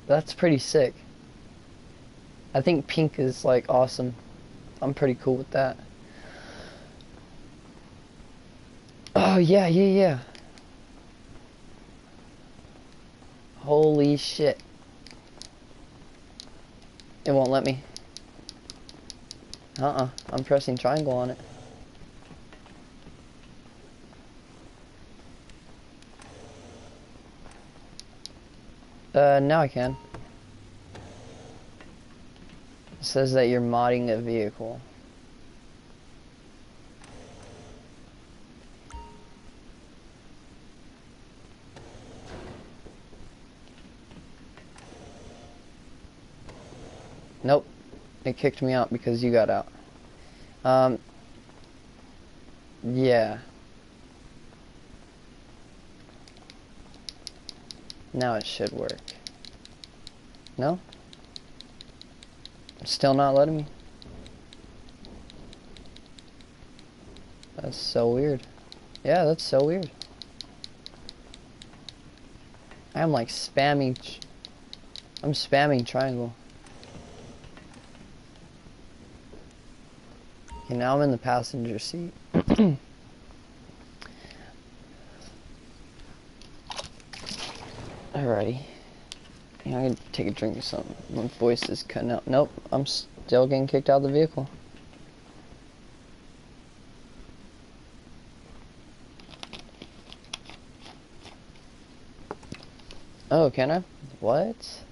That's pretty sick. I think pink is like awesome. I'm pretty cool with that. Oh yeah, yeah, yeah. Holy shit. It won't let me. I'm pressing triangle on it. Now I can. It says that you're modding a vehicle. Nope. It kicked me out because you got out. Yeah. Now it should work. No? Still not letting me. That's so weird. Yeah, that's so weird. I'm like spamming. I'm spamming triangle. Okay, now I'm in the passenger seat. Alrighty. Yeah, I can take a drink or something. My voice is cutting out. Nope, I'm still getting kicked out of the vehicle. Oh, can I? What?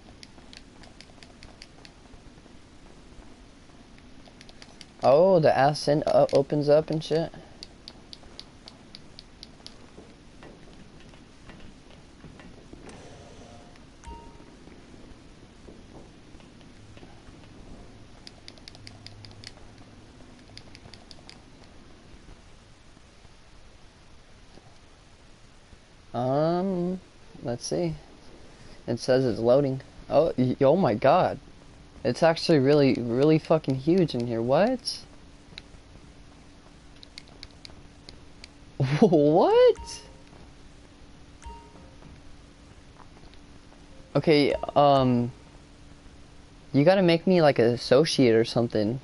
Oh, the ascent opens up and shit. Let's see. It says it's loading. Oh, oh my god. It's actually really fucking huge in here. What? What? Okay, you gotta make me like an associate or something.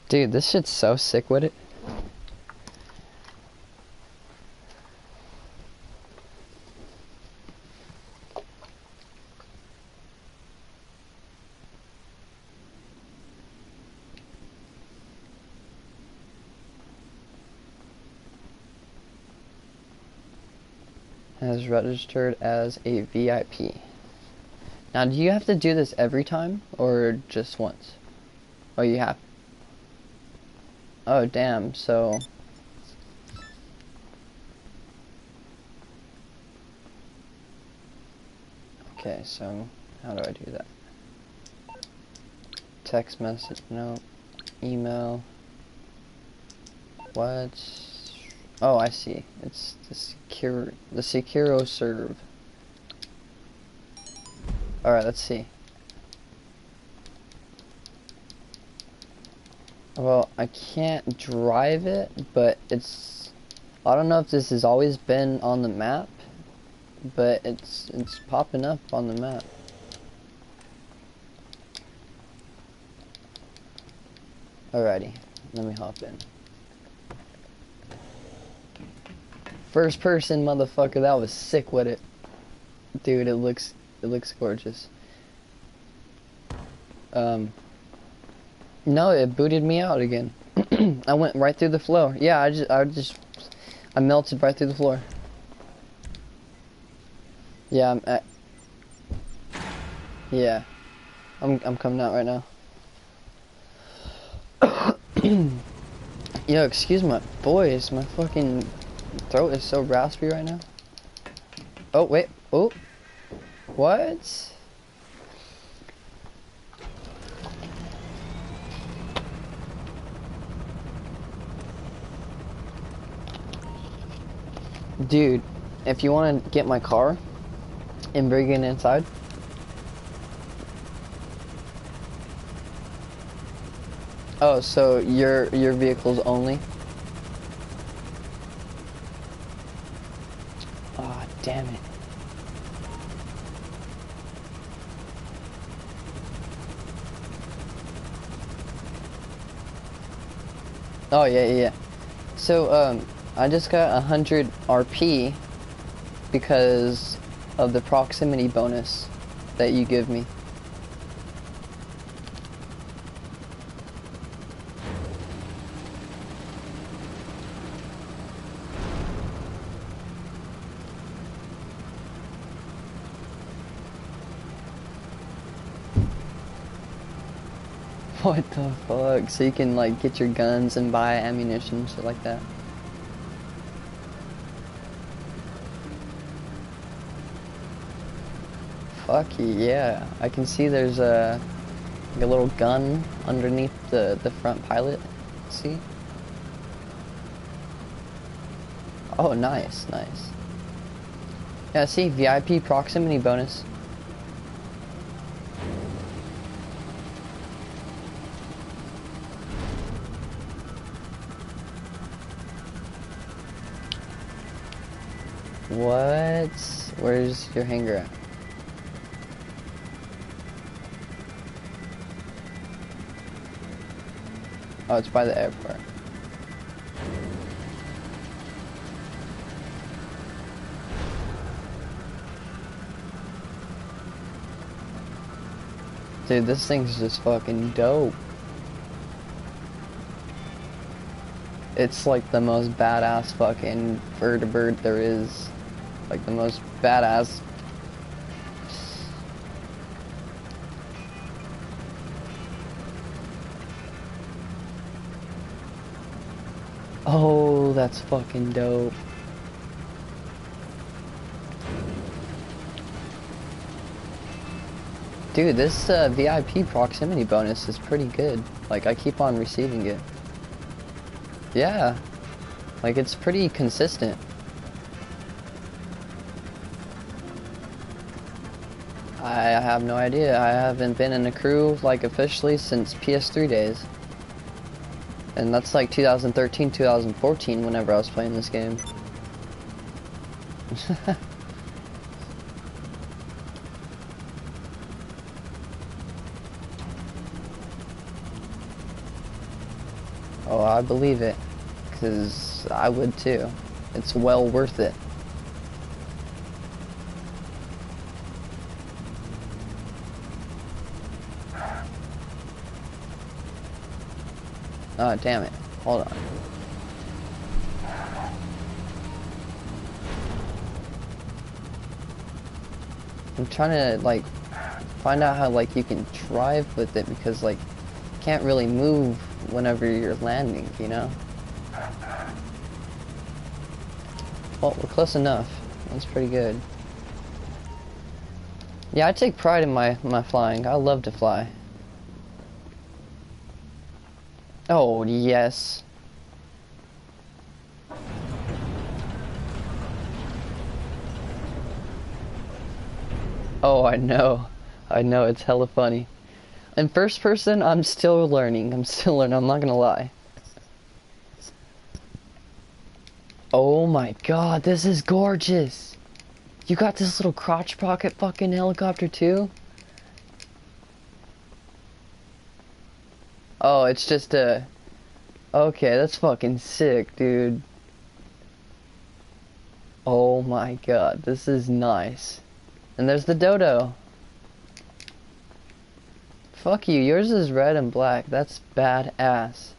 Dude, this shit's so sick with it. Has registered as a VIP. Now, do you have to do this every time or just once? Oh, you have. Oh, damn. So. Okay, so how do I do that? Text message, no. Email. What? Oh, I see. It's the Securo serve. Alright, let's see. Well, I can't drive it, but it's... I don't know if this has always been on the map, but it's popping up on the map. Alrighty, let me hop in. First person, motherfucker, that was sick with it. Dude, it looks gorgeous. No, it booted me out again. I went right through the floor. Yeah, I melted right through the floor. Yeah, I'm coming out right now. Yo, excuse my voice. My fucking throat is so raspy right now. Oh, wait. Oh. What? Dude, if you want to get my car and bring it inside. Oh, so your vehicles only? Ah, oh, damn it. Oh yeah, yeah, yeah. So I just got 100 RP because of the proximity bonus that you give me. What the fuck? So you can like get your guns and buy ammunition, shit like that. Fuck yeah. I can see there's like a little gun underneath the front pilot. See? Oh, nice, nice. Yeah, see, VIP proximity bonus. What? Where's your hangar at? Oh, it's by the airport. Dude, this thing's just fucking dope. It's like the most badass fucking bird there is. Like the most badass. Oh, that's fucking dope. Dude, this VIP proximity bonus is pretty good. Like, I keep on receiving it. Yeah. Like, it's pretty consistent. I have no idea. I haven't been in a crew, like, officially since PS3 days. And that's like 2013, 2014 whenever I was playing this game. Oh, I believe it. Because I would too. It's well worth it. Oh, damn it. Hold on. I'm trying to, like, find out how, like, you can drive with it because, like, you can't really move whenever you're landing, you know? Well, we're close enough. That's pretty good. Yeah, I take pride in my flying. I love to fly. Oh, yes. Oh, I know. I know, it's hella funny. In first person, I'm still learning. I'm not gonna lie. Oh my god, this is gorgeous. You got this little crotch pocket fucking helicopter too? Oh, it's just a... Okay, that's fucking sick, dude. Oh my god, this is nice. And there's the dodo. Fuck you, yours is red and black. That's badass.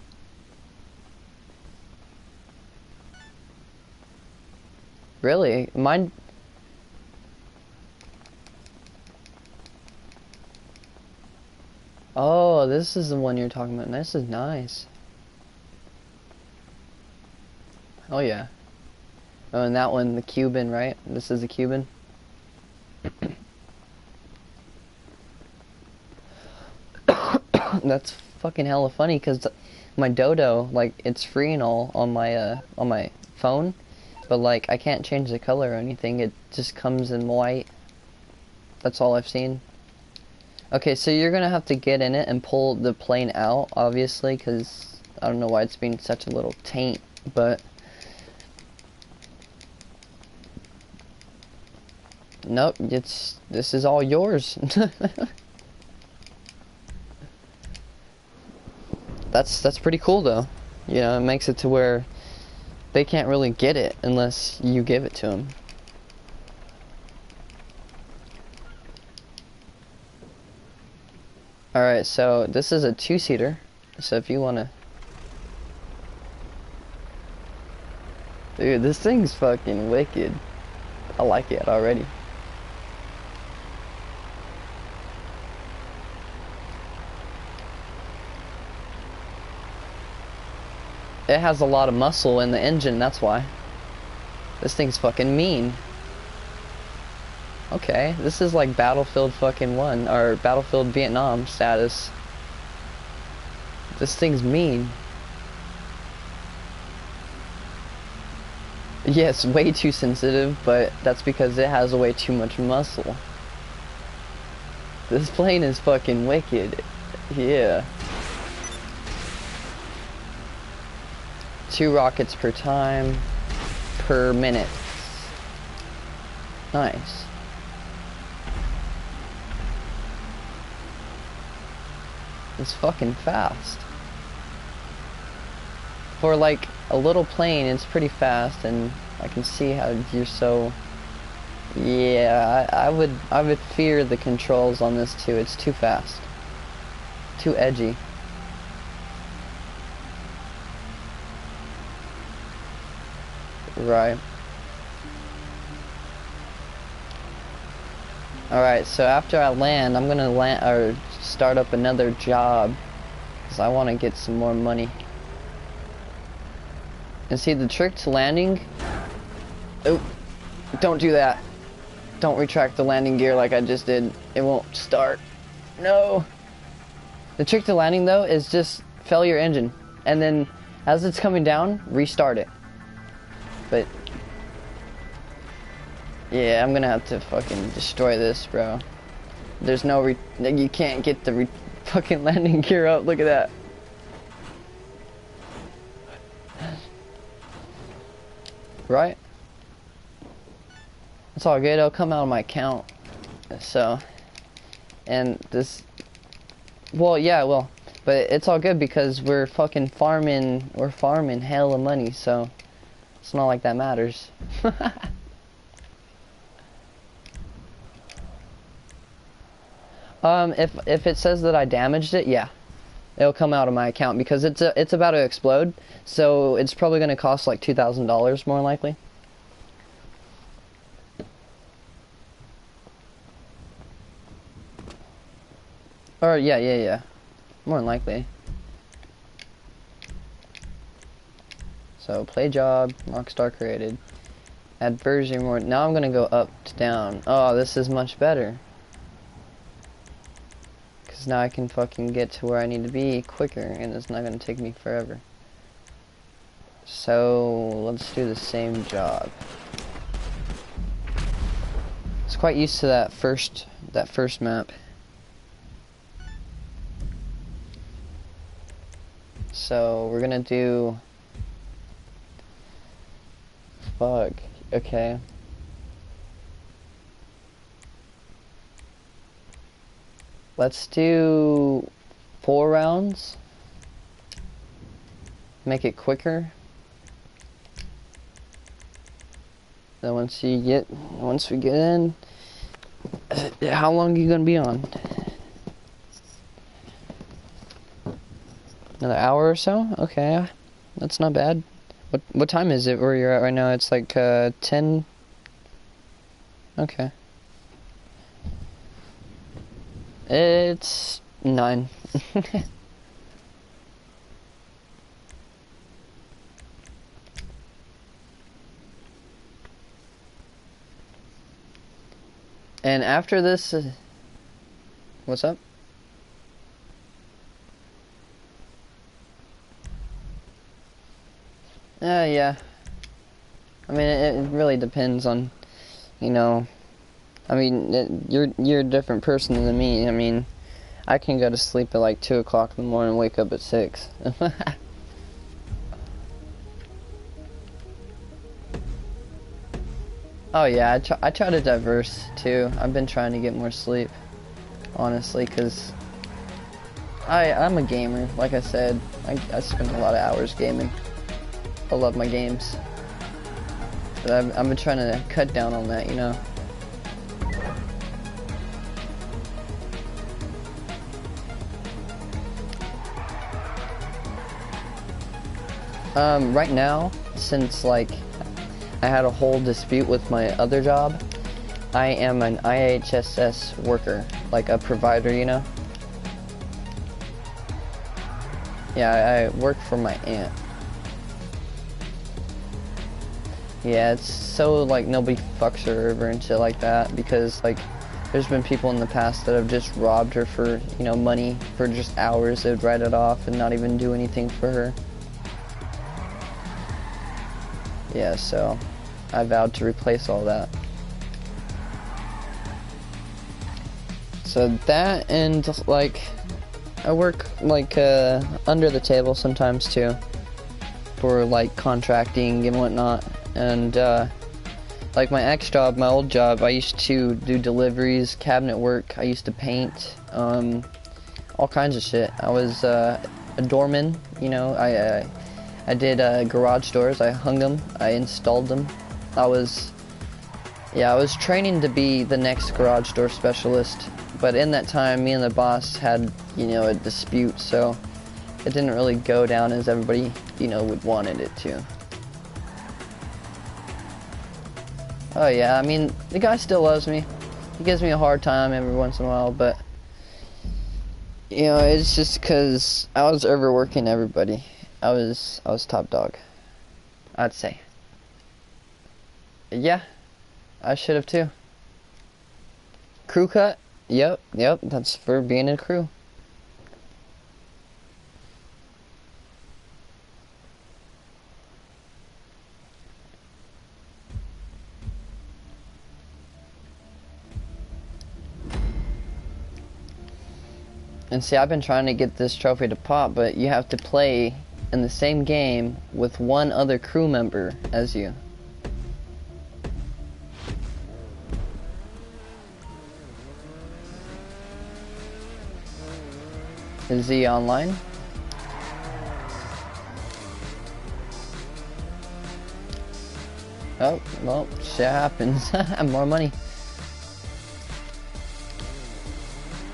Really? Mine... Oh, this is the one you're talking about. This is nice. Oh yeah. Oh, and that one, the Cuban, right? This is the Cuban. That's fucking hella funny because my dodo, like, it's free and all on my phone, but like I can't change the color or anything. It just comes in white. That's all I've seen. Okay, so you're gonna have to get in it and pull the plane out, obviously, because I don't know why it's being such a little taint, but... Nope, this is all yours. That's pretty cool, though. You know, it makes it to where they can't really get it unless you give it to them. Alright, so this is a two-seater. So if you wanna... Dude, this thing's fucking wicked. I like it already. It has a lot of muscle in the engine, that's why. This thing's fucking mean. Okay, this is like Battlefield fucking 1, or Battlefield Vietnam status. This thing's mean. Yeah, it's way too sensitive, but that's because it has way too much muscle. This plane is fucking wicked. Yeah. 2 rockets per time, per minute. Nice. It's fucking fast. For like a little plane, it's pretty fast, and I can see how you're so... Yeah, I would fear the controls on this too. It's too fast. Too edgy. Right. Alright, so after I land, I'm gonna start up another job, because I want to get some more money. And see, the trick to landing... Oh, don't do that. Don't retract the landing gear like I just did. It won't start. No. The trick to landing, though, is just fail your engine. And then, as it's coming down, restart it. But... yeah, I'm gonna have to fucking destroy this, bro. There's no you can't get the fucking landing gear up. Look at that. Right? It's all good. It'll come out of my account. So, and this, well, yeah, well, but it's all good because we're fucking farming. We're farming hella money, so it's not like that matters. If it says that I damaged it, yeah, it'll come out of my account because it's about to explode, so it's probably gonna cost like $2,000 more likely. Or yeah, more than likely. So play job, Rockstar created, add version more. Now I'm gonna go up to down. Oh, this is much better. Because now I can fucking get to where I need to be quicker, and it's not going to take me forever. So, let's do the same job. It's quite used to that first map. So, we're going to do... Fuck. Okay. Let's do 4 rounds. Make it quicker. Then once we get in, how long are you gonna be on? Another hour or so? Okay, that's not bad. What time is it where you're at right now? It's like 10. Okay. It's 9. And after this, what's up? Yeah. I mean, it really depends on, you know. I mean, you're a different person than me. I mean, I can go to sleep at like 2 o'clock in the morning and wake up at 6. Oh yeah, I try to diverse too. I've been trying to get more sleep, honestly, because I'm a gamer. Like I said, I spend a lot of hours gaming. I love my games. But I've been trying to cut down on that, you know. Right now, since like I had a whole dispute with my other job, I am an IHSS worker, like a provider, you know? Yeah, I work for my aunt. Yeah, it's so like nobody fucks her over and shit like that, because like there's been people in the past that have just robbed her for, you know, money for just hours. They'd write it off and not even do anything for her. Yeah, so I vowed to replace all that. So that, and like I work like under the table sometimes too, for like contracting and whatnot. And like my ex job, my old job, I used to do deliveries, cabinet work. I used to paint, all kinds of shit. I was a doorman, you know. I did garage doors. I hung them. I installed them. I was training to be the next garage door specialist. But in that time, me and the boss had, you know, a dispute, so it didn't really go down as everybody, you know, would wanted it to. Oh yeah, I mean, the guy still loves me. He gives me a hard time every once in a while, but you know, it's just because I was overworking everybody. I was top dog, I'd say. Yeah, I should have too. Crew cut? Yep, that's for being in a crew. And see, I've been trying to get this trophy to pop, but you have to play in the same game with one other crew member as you. Is he online? Oh, well, shit happens. More money.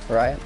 Right?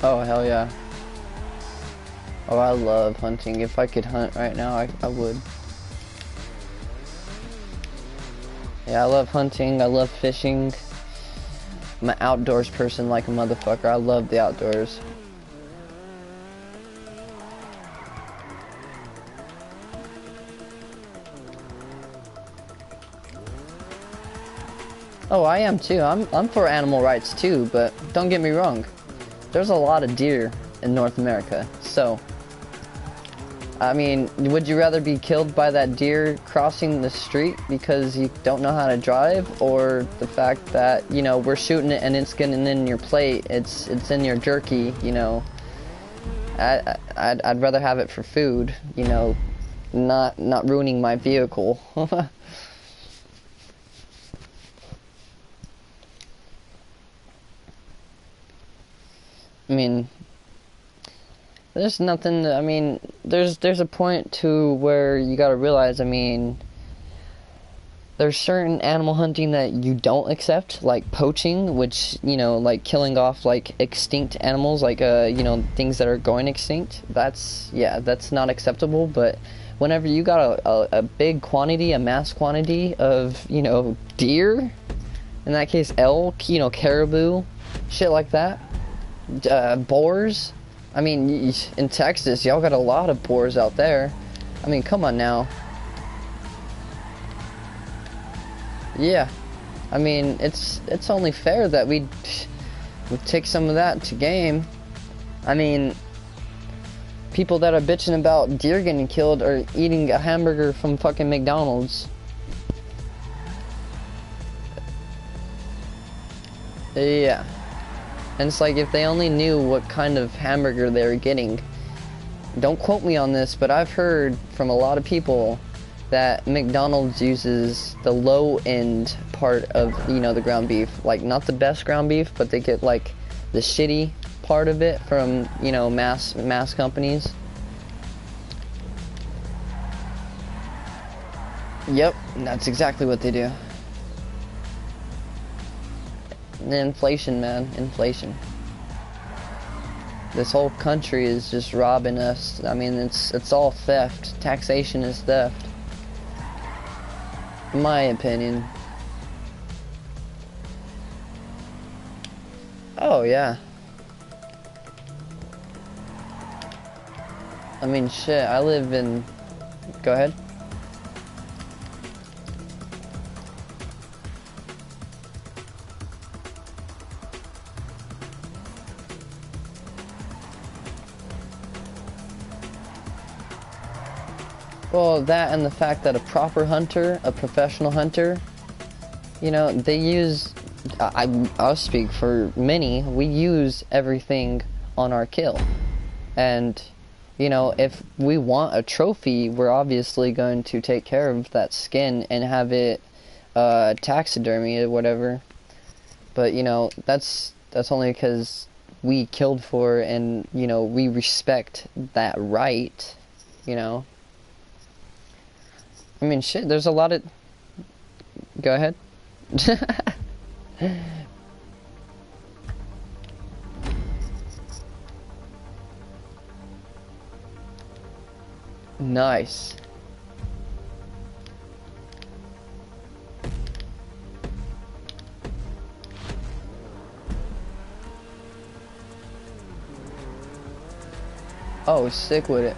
Oh, hell yeah. Oh, I love hunting. If I could hunt right now, I would. Yeah, I love hunting. I love fishing. I'm an outdoors person like a motherfucker. I love the outdoors. Oh, I am too. I'm for animal rights too, but don't get me wrong. There's a lot of deer in North America, so I mean, would you rather be killed by that deer crossing the street because you don't know how to drive, or the fact that, you know, we're shooting it and it's getting in your plate, it's in your jerky, you know? I'd rather have it for food, you know, not ruining my vehicle. I mean, there's nothing, I mean, there's a point to where you gotta realize, I mean, there's certain animal hunting that you don't accept, like poaching, which, you know, like killing off, like, extinct animals, like, you know, things that are going extinct. That's, yeah, that's not acceptable, but whenever you got a big quantity, a mass quantity of, you know, deer, In that case, elk, you know, caribou, shit like that. Boars. I mean, in Texas, y'all got a lot of boars out there. I mean, come on now. Yeah. I mean, it's only fair that we take some of that to game. I mean, people that are bitching about deer getting killed are eating a hamburger from fucking McDonald's. Yeah. And it's like, if they only knew what kind of hamburger they were getting. Don't quote me on this, but I've heard from a lot of people that McDonald's uses the low end part of, you know, the ground beef. Like, not the best ground beef, but they get like the shitty part of it from, you know, mass companies. Yep, that's exactly what they do. Inflation, man, inflation. This whole country is just robbing us. I mean, it's all theft. Taxation is theft, in my opinion. Oh yeah. I mean, shit, I live in... Go ahead. Well, that and the fact that a proper hunter, a professional hunter, you know, they use... I'll speak for many, we use everything on our kill. And... you know, if we want a trophy, we're obviously going to take care of that skin and have it taxidermy or whatever. But, you know, that's only because we killed for it and, you know, we respect that right, you know. I mean, shit, there's a lot of... Go ahead. Nice. Oh, sick with it.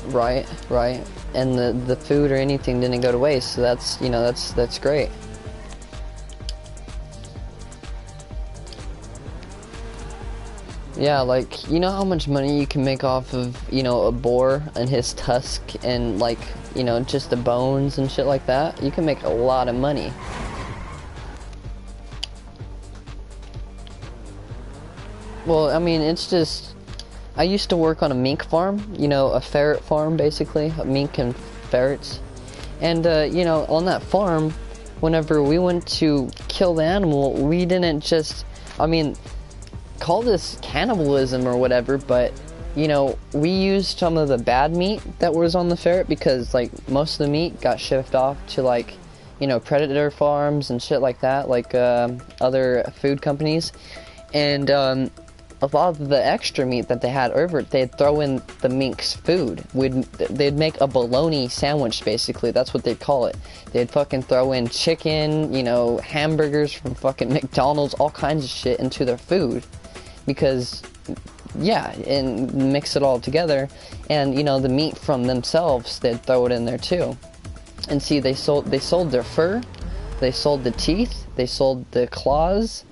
Right, right. And the food or anything didn't go to waste, so that's, you know, that's great. Yeah, like, you know how much money you can make off of, you know, a boar and his tusk and, like, you know, just the bones and shit like that? You can make a lot of money. Well, I mean, it's just... I used to work on a mink farm, you know, a ferret farm, basically, mink and ferrets. And, you know, on that farm, whenever we went to kill the animal, we didn't just, I mean, call this cannibalism or whatever, but, you know, we used some of the bad meat that was on the ferret because, like, most of the meat got shipped off to, like, you know, predator farms and shit like that, like, other food companies. And, a lot of the extra meat that they had over it, they'd throw in the mink's food. They'd make a bologna sandwich, basically. That's what they'd call it. They'd fucking throw in chicken, you know, hamburgers from fucking McDonald's, all kinds of shit into their food. Because, yeah, and mix it all together. And, you know, the meat from themselves, they'd throw it in there too. And see, they sold their fur, they sold the teeth, they sold the claws,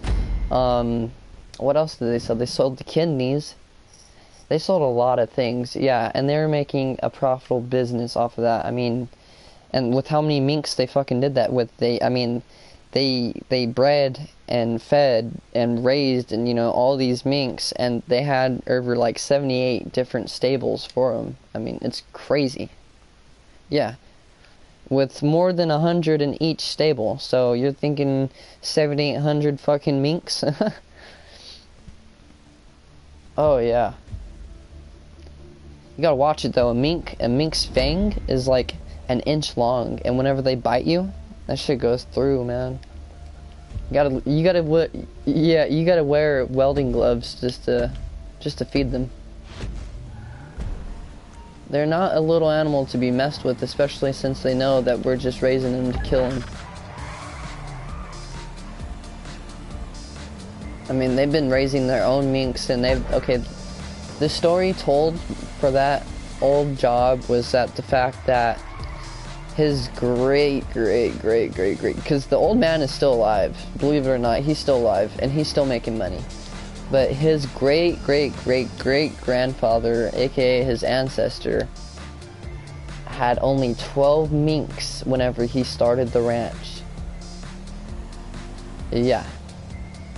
what else did they sell? They sold the kidneys. They sold a lot of things, yeah, and they were making a profitable business off of that. I mean, and with how many minks they fucking did that with, they bred and fed and raised and, you know, all these minks, and they had over like 78 different stables for them. I mean, it's crazy. Yeah. With more than 100 in each stable, so you're thinking 7,800 fucking minks? Oh yeah. You gotta watch it though. A mink's fang is like an inch long, and whenever they bite you, that shit goes through, man. You gotta wear welding gloves just to feed them. They're not a little animal to be messed with, especially since they know that we're just raising them to kill them. I mean, they've been raising their own minks, and okay, the story told for that old job was that the fact that his great, because the old man is still alive, believe it or not, he's still alive, and he's still making money. But his great grandfather, aka his ancestor, had only 12 minks whenever he started the ranch. Yeah.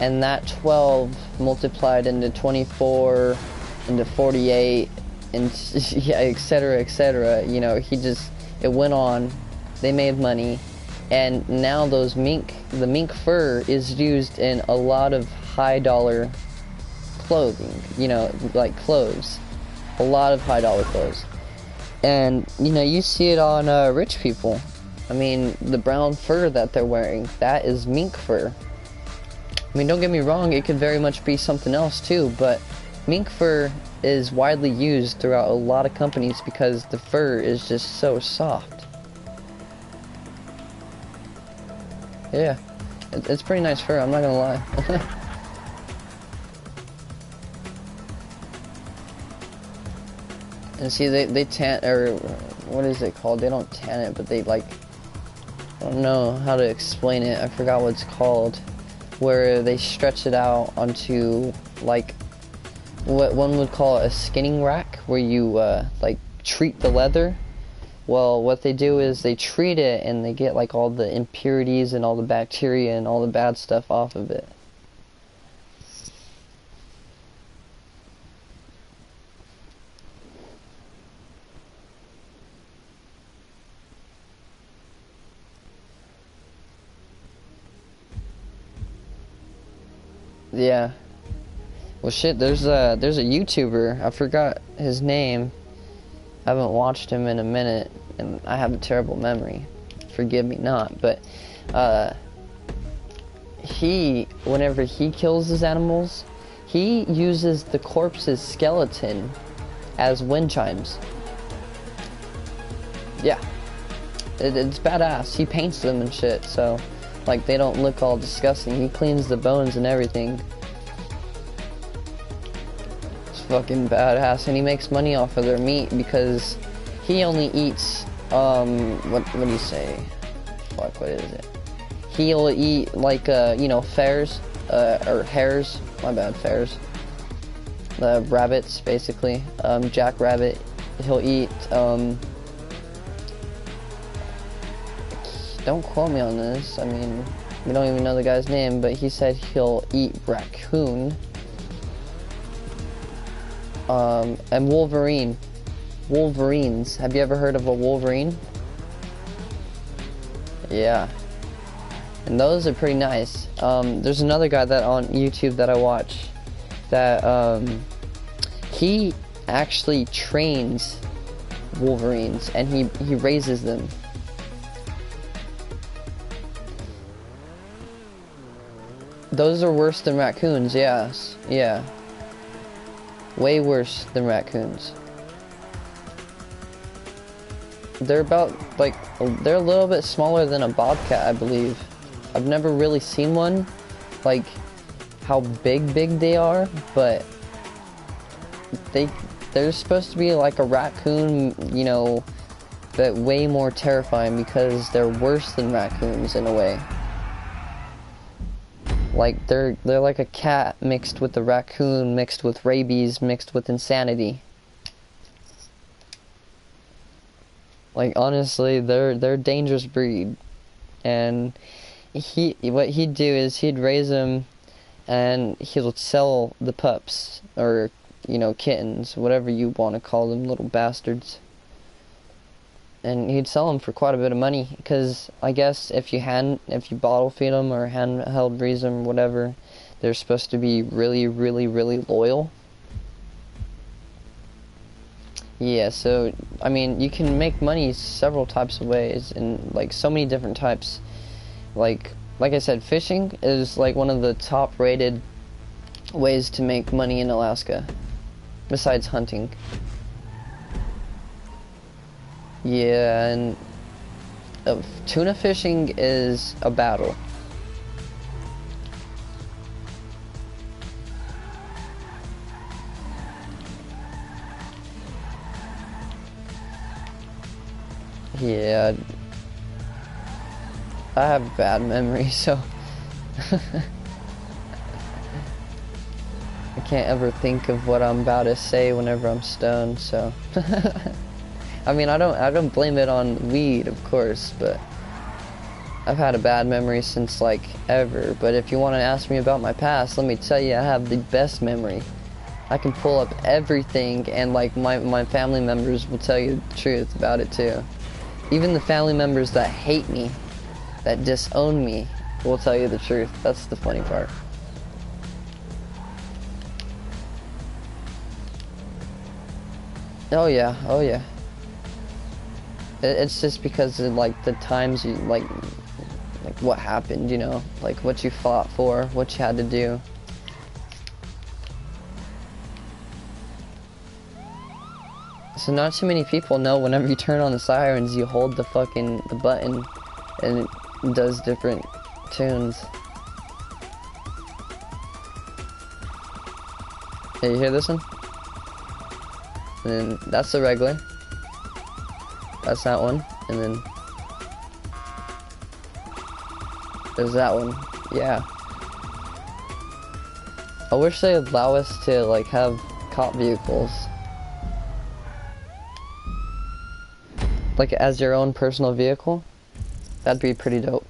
And that 12 multiplied into 24, into 48, and yeah, etc. You know, it went on. They made money, and now the mink fur is used in a lot of high dollar clothing. You know, like clothes, a lot of high dollar clothes, and you know, you see it on rich people. I mean, the brown fur that they're wearing, that is mink fur. I mean, don't get me wrong, it could very much be something else too, but mink fur is widely used throughout a lot of companies because the fur is just so soft. Yeah, it's pretty nice fur, I'm not gonna lie. And see, they tan, or what is it called? They don't tan it, but they like, I don't know how to explain it, I forgot what it's called. Where they stretch it out onto like what one would call a skinning rack, where you like treat the leather. Well, what they do is they treat it and they get like all the impurities and all the bacteria and all the bad stuff off of it. Yeah. Well, shit, there's a YouTuber, I forgot his name. I haven't watched him in a minute, and I have a terrible memory. Forgive me not, but whenever he kills his animals, he uses the corpse's skeleton as wind chimes. Yeah. It's badass. He paints them and shit, so like they don't look all disgusting. He cleans the bones and everything. It's fucking badass, and he makes money off of their meat because he only eats what do you say? Fuck, what is it? He'll eat like you know, fares or hares. My bad, fares. Rabbits, basically. Jackrabbit. He'll eat don't quote me on this, I mean, we don't even know the guy's name, but he said he'll eat raccoon. And Wolverines. Have you ever heard of a wolverine? Yeah. And those are pretty nice. There's another guy that on YouTube that I watch that he actually trains wolverines and he raises them. Those are worse than raccoons, yes. Yeah. Way worse than raccoons. They're about, like, they're a little bit smaller than a bobcat, I believe. I've never really seen one, like, how big they are, but they're supposed to be like a raccoon, you know, but way more terrifying because they're worse than raccoons in a way. Like, they're like a cat mixed with a raccoon, mixed with rabies, mixed with insanity. Like, honestly, they're a dangerous breed. And what he'd do is he'd raise them and he'll sell the pups, or, you know, kittens, whatever you want to call them, little bastards. And he'd sell them for quite a bit of money, because I guess if you bottle feed them or handheld raise them, whatever, they're supposed to be really loyal. Yeah, so I mean, you can make money several types of ways, and like so many different types. Like like I said, fishing is like one of the top rated ways to make money in Alaska, besides hunting. Yeah, and tuna fishing is a battle. Yeah, I have bad memory, so I can't ever think of what I'm about to say whenever I'm stoned, so I mean, I don't blame it on weed, of course, but I've had a bad memory since like ever. But if you want to ask me about my past, let me tell you, I have the best memory. I can pull up everything, and like my family members will tell you the truth about it too. Even the family members that hate me, that disown me, will tell you the truth. That's the funny part. Oh yeah, oh yeah. It's just because of like the times you like what happened, you know, like what you fought for, what you had to do. So not too many people know whenever you turn on the sirens, you hold the button and it does different tunes. Hey, you hear this one? And then that's the regular. That's that one. And then there's that one. Yeah. I wish they would allow us to like have cop vehicles. Like as your own personal vehicle. That'd be pretty dope.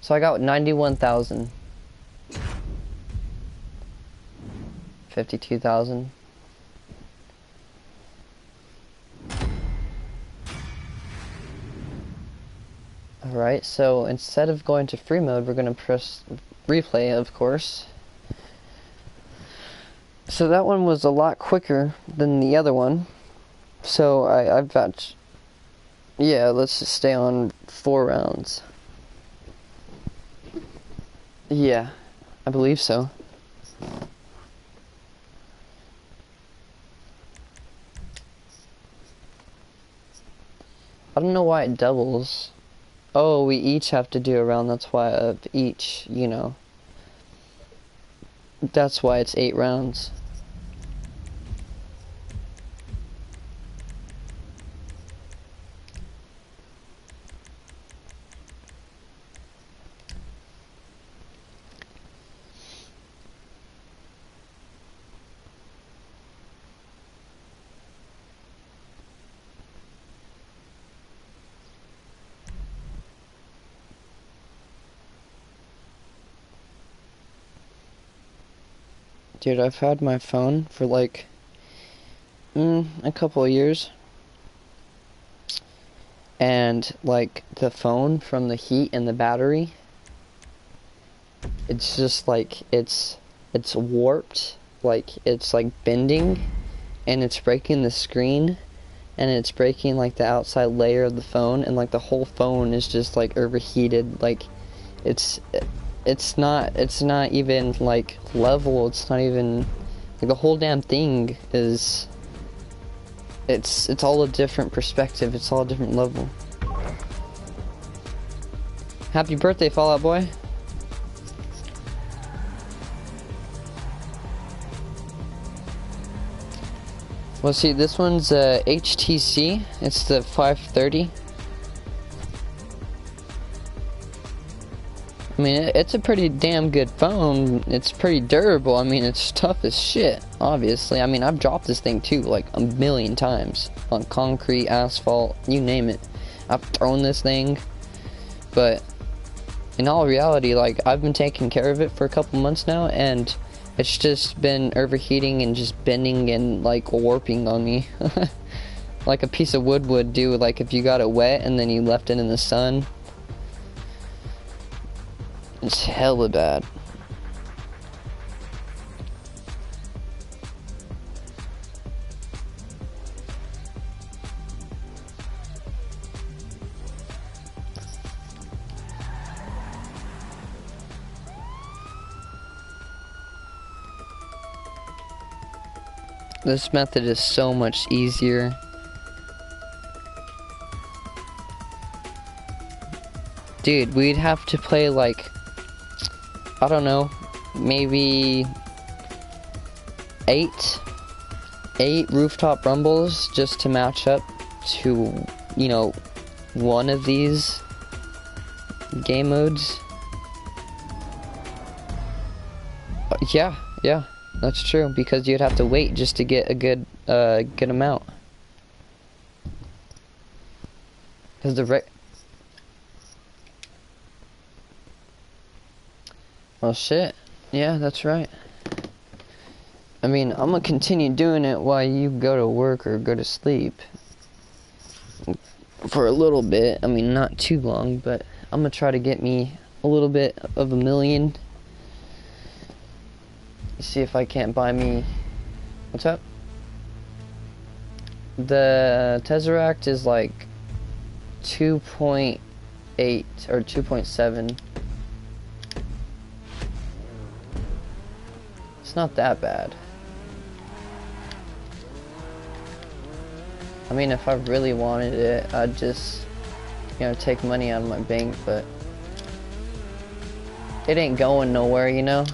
So I got 91,000. 52,000. Alright, so instead of going to free mode, we're gonna press replay, of course. So that one was a lot quicker than the other one. So I've got, yeah, let's just stay on 4 rounds. Yeah, I believe so. I don't know why it doubles. Oh, we each have to do a round, that's why of each, you know. That's why it's 8 rounds. Dude, I've had my phone for like a couple of years, and like the phone, from the heat and the battery, it's just like it's warped, like it's like bending, and it's breaking the screen, and it's breaking like the outside layer of the phone, and like the whole phone is just like overheated. Like it's not even like level. It's not even like the whole damn thing is. It's all a different perspective. It's all a different level. Happy birthday, Fallout Boy. Well, see, this one's HTC. It's the 530. I mean, it's a pretty damn good phone. It's pretty durable. I mean, it's tough as shit, obviously. I mean, I've dropped this thing too, like a million times. On concrete, asphalt, you name it. I've thrown this thing. But in all reality, like, I've been taking care of it for a couple months now, and it's just been overheating and just bending and, like, warping on me. Like a piece of wood would do, like, if you got it wet and then you left it in the sun. It's hella bad. This method is so much easier. Dude, we'd have to play like, I don't know, maybe eight rooftop rumbles just to match up to, you know, one of these game modes. Yeah, that's true, because you'd have to wait just to get a good amount. Because well, shit. Yeah, that's right. I mean, I'm gonna continue doing it while you go to work or go to sleep. For a little bit. I mean, not too long, but I'm gonna try to get me a little bit of $1 million. See if I can't buy me... What's up? The Tesseract is like 2.8 or 2.7. It's not that bad. I mean, if I really wanted it, I'd just, you know, take money out of my bank, but it ain't going nowhere, you know?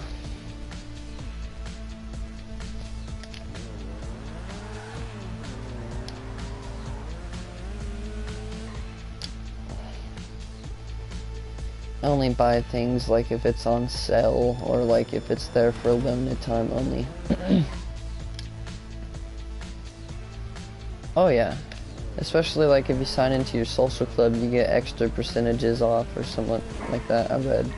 I only buy things like if it's on sale or like if it's there for a limited time only. Oh yeah, especially like if you sign into your social club, you get extra percentages off or something like that, I read.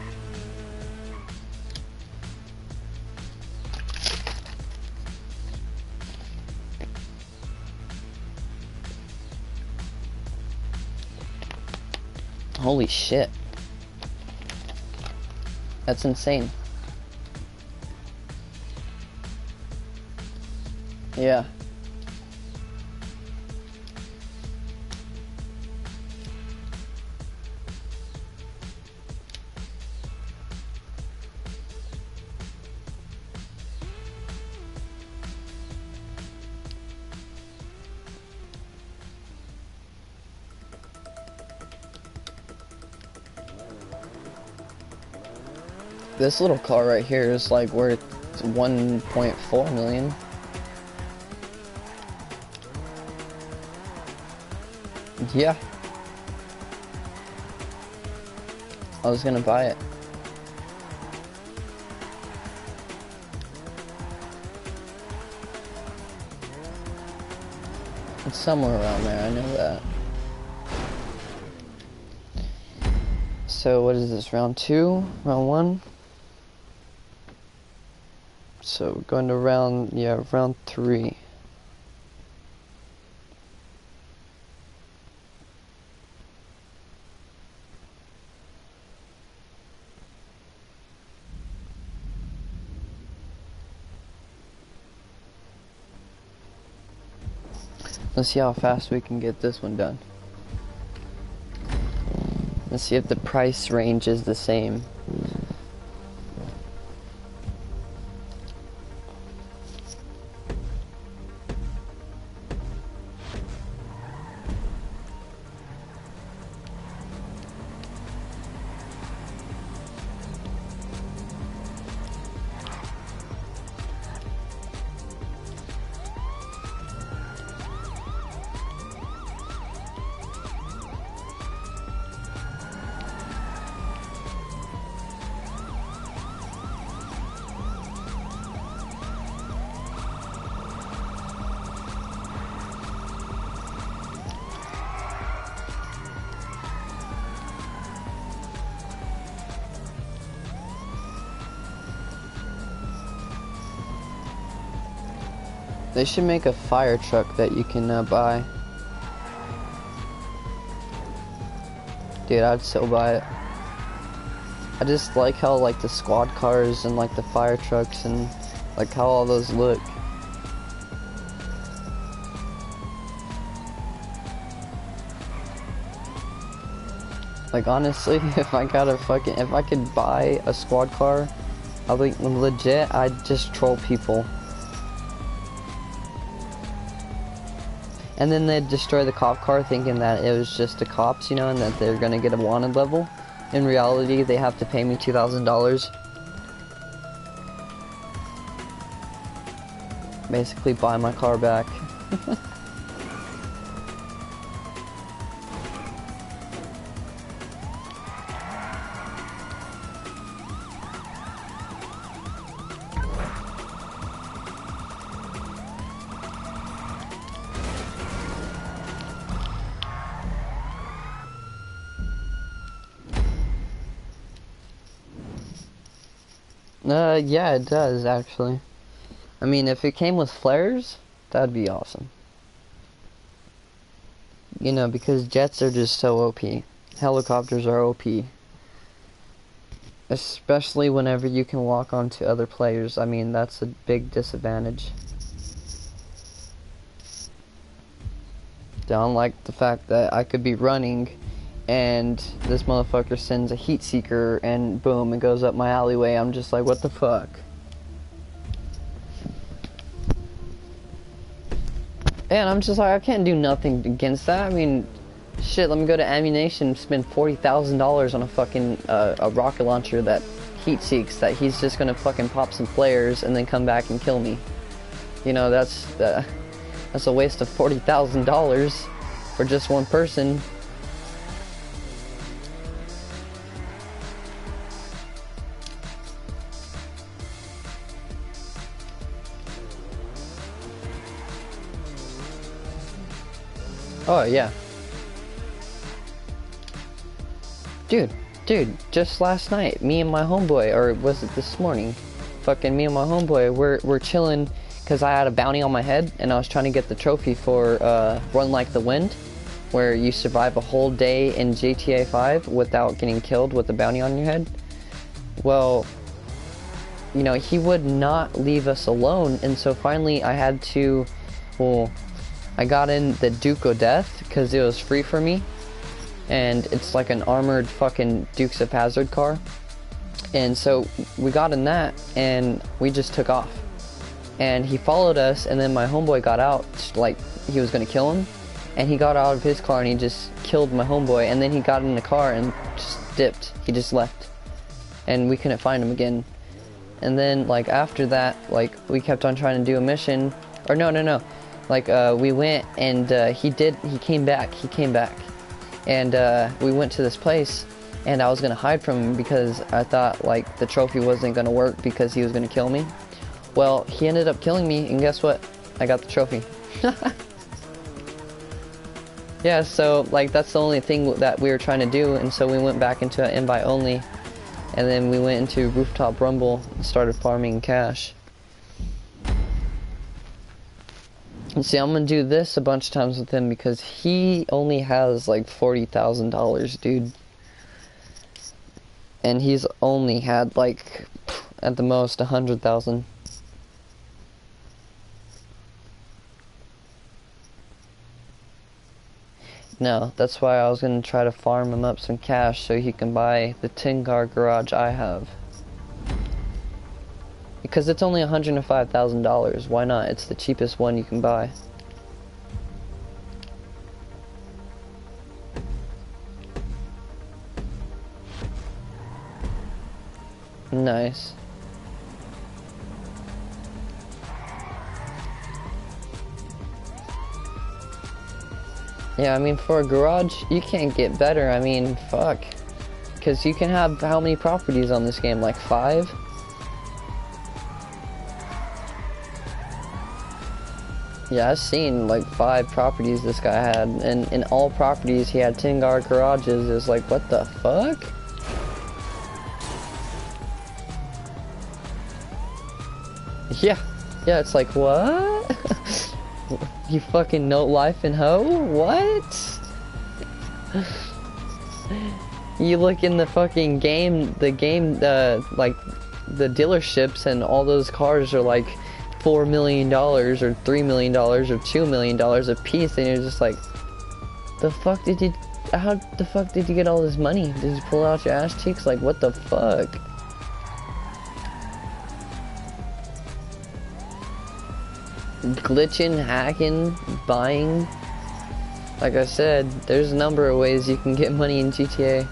Holy shit. That's insane. Yeah. This little car right here is like worth 1.4 million. Yeah. I was gonna buy it. It's somewhere around there, I know that. So what is this, round 2? Round 1? So going to round 3. Let's see how fast we can get this one done. Let's see if the price range is the same. They should make a fire truck that you can buy. Dude, I'd so buy it. I just like how like the squad cars and like the fire trucks and like how all those look. Like honestly, if I could buy a squad car, I think legit I'd just troll people. and then they'd destroy the cop car thinking that it was just the cops, you know, and that they're gonna get a wanted level. In reality, they have to pay me $2,000. Basically buy my car back. Yeah, it does, actually. I mean, if it came with flares, that'd be awesome. You know, because jets are just so OP. Helicopters are OP. Especially whenever you can walk onto other players. I mean, that's a big disadvantage. Don't like the fact that I could be running and this motherfucker sends a heat seeker and boom, it goes up my alleyway. I'm just like, what the fuck? And I'm just like, I can't do nothing against that. I mean, shit, let me go to ammunition, spend $40,000 on a fucking a rocket launcher that heat seeks, that he's just gonna fucking pop some flares and then come back and kill me. You know, that's a waste of $40,000 for just one person. Oh, yeah. Dude, just last night, me and my homeboy, or was it this morning? Fucking me and my homeboy, we're chilling, because I had a bounty on my head, and I was trying to get the trophy for Run Like the Wind, where you survive a whole day in GTA 5 without getting killed with a bounty on your head. Well, you know, he would not leave us alone, and so finally I had to, well, I got in the Duke of Death because it was free for me, and it's like an armored fucking Dukes of Hazzard car, and so we got in that and we just took off, and he followed us, and then my homeboy got out like he was gonna kill him, and he got out of his car and he just killed my homeboy, and then he got in the car and just dipped. He just left, and we couldn't find him again. And then like after that, like we kept on trying to do a mission, or no, like we went and he came back, and we went to this place, and I was gonna hide from him because I thought like the trophy wasn't gonna work because he was gonna kill me. Well, he ended up killing me, and guess what? I got the trophy. Yeah, so like that's the only thing that we were trying to do, and so we went back into an invite only, and then we went into Rooftop Rumble and started farming cash. And see, I'm gonna do this a bunch of times with him because he only has like $40,000, dude. And he's only had like, at the most, 100,000. No, that's why I was gonna try to farm him up some cash so he can buy the 10-car garage I have. Because it's only $105,000. Why not? It's the cheapest one you can buy. Nice. Yeah, I mean, for a garage, you can't get better. I mean, fuck. Because you can have how many properties on this game? Like 5? Yeah, I've seen like 5 properties this guy had, and in all properties he had 10-car garages. It's like, what the fuck? Yeah, it's like, what? You fucking note life and hoe? What? You look in the fucking game, like the dealerships, and all those cars are like $4 million or $3 million or $2 million a piece, and you're just like, how the fuck did you get all this money? Did you pull out your ass cheeks? Like, what the fuck? Glitching, hacking, buying, Like I said, there's a number of ways you can get money in GTA.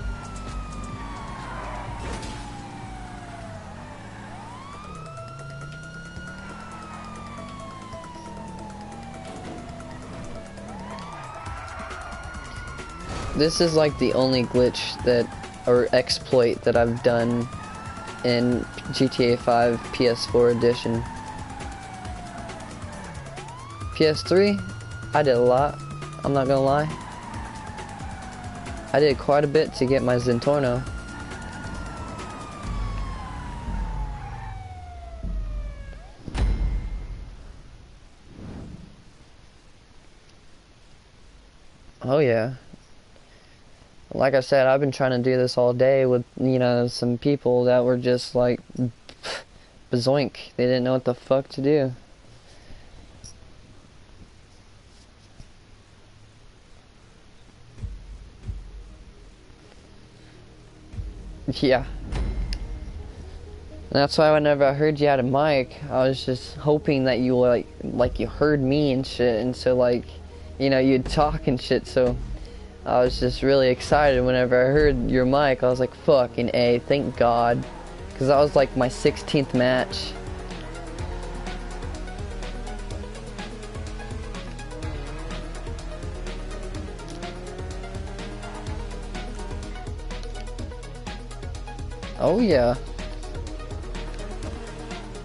This is like the only glitch that, or exploit that I've done in GTA 5 PS4 edition. PS3, I did a lot, I'm not gonna lie. I did quite a bit to get my Zentorno. Oh yeah. Like I said, I've been trying to do this all day with, you know, some people that were just like, bazoink. They didn't know what the fuck to do. Yeah. And that's why whenever I heard you had a mic, I was just hoping that you like you heard me and shit, and so like, you know, you'd talk and shit, so I was just really excited whenever I heard your mic. I was like, fucking A, thank God. Because that was like my 16th match. Oh yeah.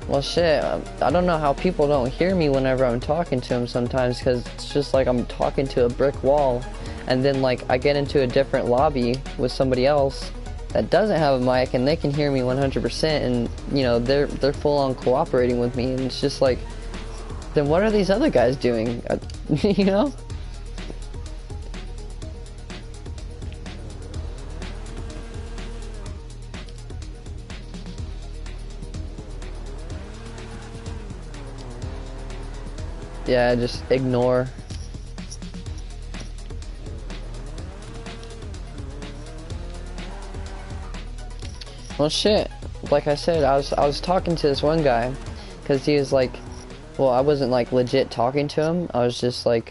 Well shit, I don't know how people don't hear me whenever I'm talking to them sometimes, because it's just like I'm talking to a brick wall. And then like I get into a different lobby with somebody else that doesn't have a mic and they can hear me 100%, and you know, they're full on cooperating with me, and it's just like, then what are these other guys doing? You know? Yeah, just ignore. Well shit, like I said, I was talking to this one guy, because he was like, well, I wasn't like legit talking to him, I was just like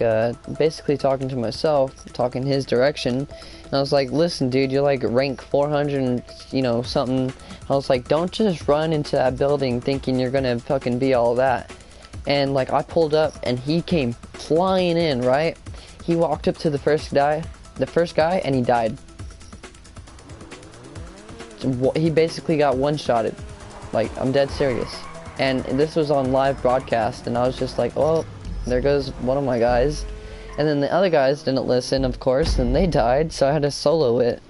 basically talking to myself, talking his direction, and I was like, listen dude, you're like rank 400 and, you know, something. I was like, don't just run into that building thinking you're gonna fucking be all that. And like I pulled up and he came flying in, right? He walked up to the first guy and he died. He basically got one-shotted. Like, I'm dead serious. And this was on live broadcast, and I was just like, oh, there goes one of my guys. And then the other guys didn't listen, of course, and they died, so I had to solo it.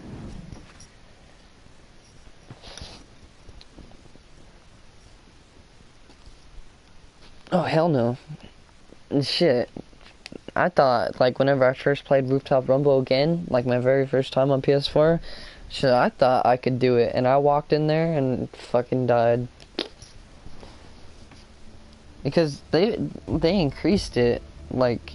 Oh, hell no. Shit. I thought, like, whenever I first played Rooftop Rumble again, like my very first time on PS4, shit, I thought I could do it, and I walked in there and fucking died. Because they increased it, like,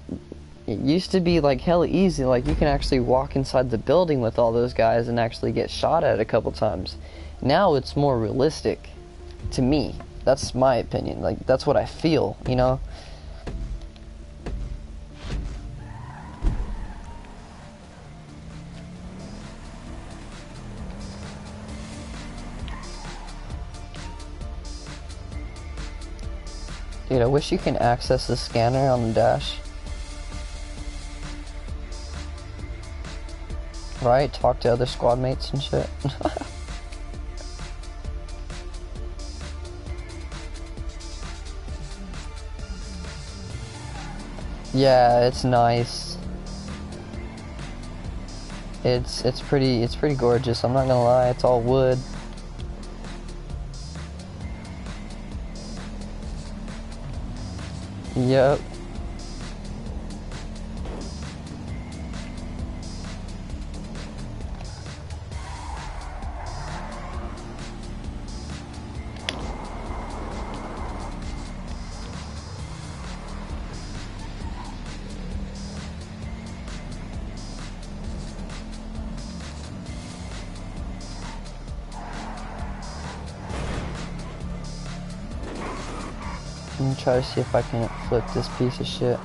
it used to be like hella easy, like you can actually walk inside the building with all those guys and actually get shot at a couple times. Now it's more realistic, to me. That's my opinion, like, that's what I feel, you know? Dude, I wish you can access the scanner on the dash. Right? Talk to other squad mates and shit. Yeah, it's nice. It's pretty gorgeous, I'm not gonna lie, it's all wood. Yep. Let me try to see if I can flip this piece of shit.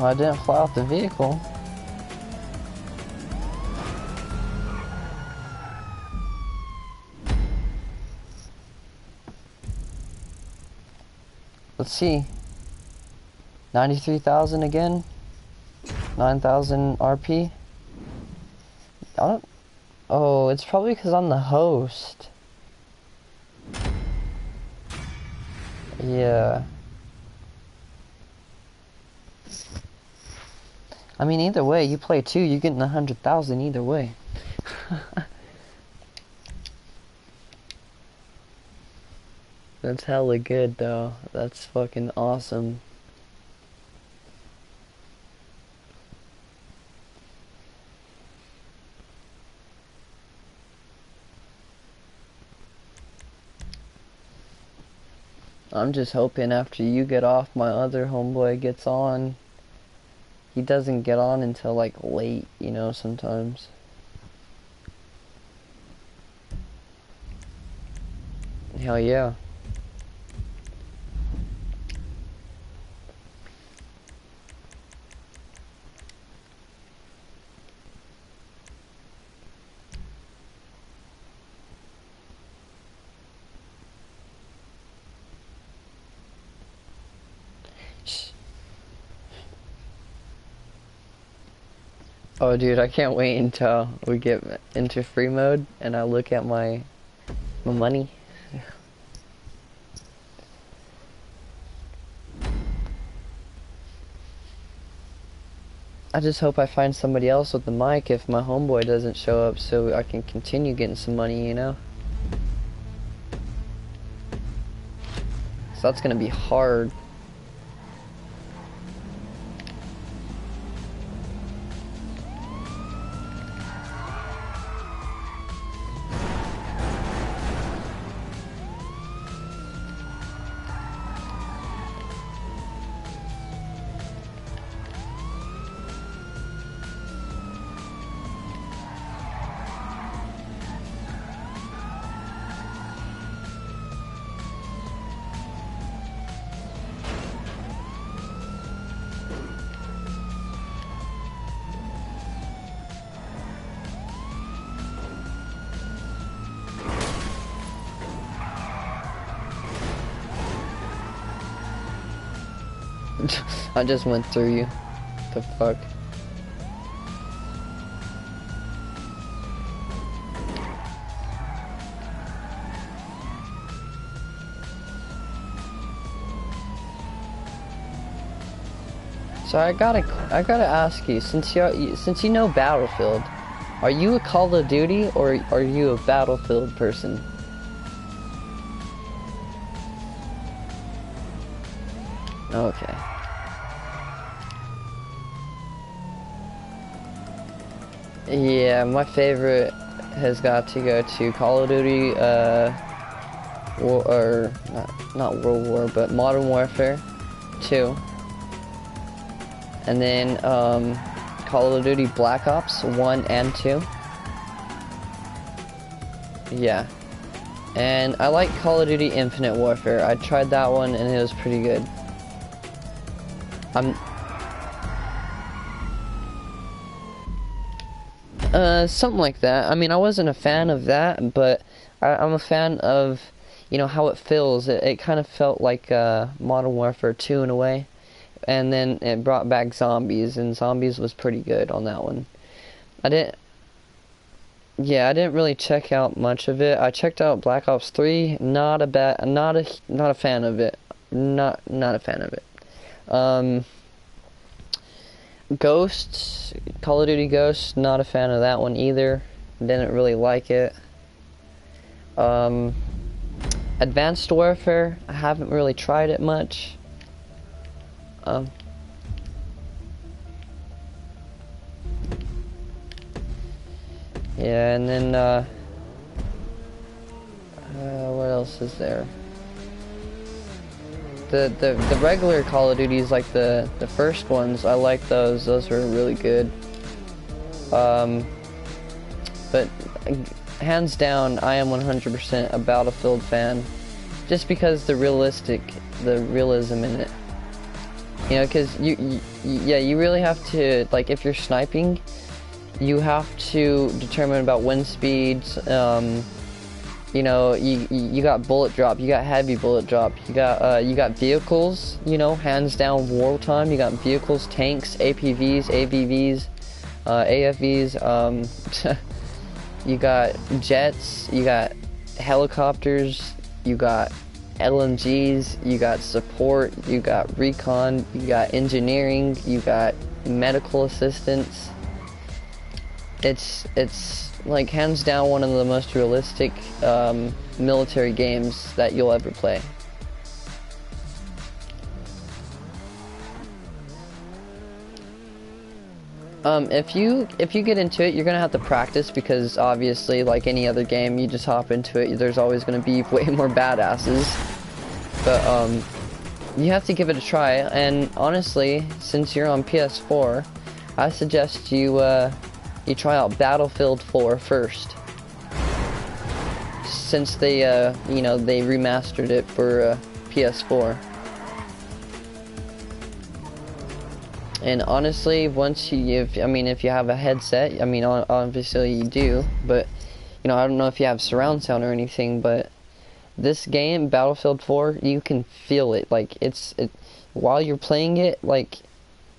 Well, I didn't fly off the vehicle. Let's see. 93,000 again. 9,000 RP. I don't... Oh, it's probably because I'm the host. Yeah. I mean, either way, you play 2, you're getting 100,000 either way. That's hella good, though. That's fucking awesome. I'm just hoping after you get off, my other homeboy gets on. He doesn't get on until like late, you know, sometimes. Hell yeah. Oh dude, I can't wait until we get into free mode and I look at my money. I just hope I find somebody else with the mic if my homeboy doesn't show up so I can continue getting some money, you know? So that's gonna be hard. I just went through you. The fuck? So I gotta ask you, since you know Battlefield, are you a Call of Duty or are you a Battlefield person? Okay. Yeah, my favorite has got to go to Call of Duty, not World War, but Modern Warfare 2. And then, Call of Duty Black Ops 1 and 2. Yeah. And I like Call of Duty Infinite Warfare. I tried that one and it was pretty good. Something like that. I mean, I wasn't a fan of that, but I'm a fan of, you know, how it feels. It kind of felt like Modern Warfare 2 in a way. And then it brought back zombies, and zombies was pretty good on that one. I didn't really check out much of it. I checked out Black Ops 3. Not a fan of it. Not a fan of it. Ghosts, Call of Duty Ghosts, not a fan of that one either. Didn't really like it. Advanced Warfare, I haven't really tried it much. Yeah, and then, what else is there? The regular Call of Duties, like the first ones, I like those. Those were really good. But hands down, I am 100% a Battlefield fan, just because the realism in it. You know, because yeah, you really have to, like, if you're sniping, you have to determine about wind speeds. You know, you got bullet drop, you got heavy bullet drop, you got vehicles, you know, hands down wartime. You got vehicles, tanks, APVs, AVVs, AFVs, you got jets, you got helicopters, you got LMGs, you got support, you got recon, you got engineering, you got medical assistance. It's like hands down one of the most realistic military games that you'll ever play. If you get into it, you're gonna have to practice, because obviously, like any other game, you just hop into it, there's always gonna be way more badasses. But you have to give it a try. And honestly, since you're on PS4, I suggest you try out Battlefield 4 first, since they you know, they remastered it for PS4. And honestly, once if you have a headset, I mean, obviously you do, but you know, I don't know if you have surround sound or anything, but this game, Battlefield 4, you can feel it. Like while you're playing it, like,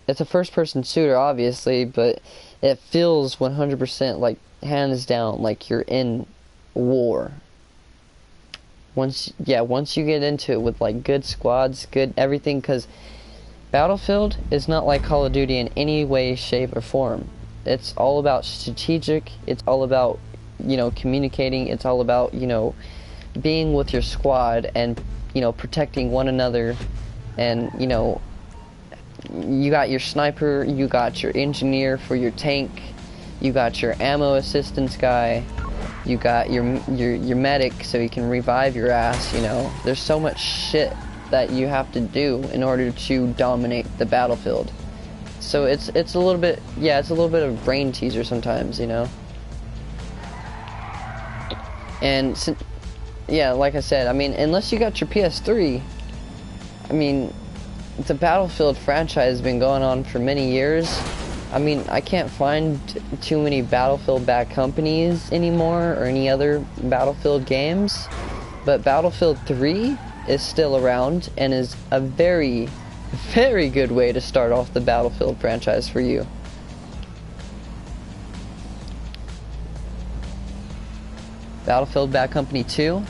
it's a first-person shooter, obviously, but it feels 100% like, hands down, like you're in war. Once you get into it with like good squads, good everything, because Battlefield is not like Call of Duty in any way, shape, or form. It's all about strategic, it's all about, you know, communicating, it's all about, you know, being with your squad and, you know, protecting one another. And, you know, you got your sniper, you got your engineer for your tank, you got your ammo assistance guy, you got your medic so he can revive your ass. You know, there's so much shit that you have to do in order to dominate the battlefield. So it's a little bit, yeah, it's a little bit of brain teaser sometimes, you know. And yeah, like I said, I mean, unless you got your PS3, I mean, the Battlefield franchise has been going on for many years. I mean, I can't find too many Battlefield backed companies anymore, or any other Battlefield games, but Battlefield 3 is still around and is a very, very good way to start off the Battlefield franchise for you. Battlefield Bad Company 2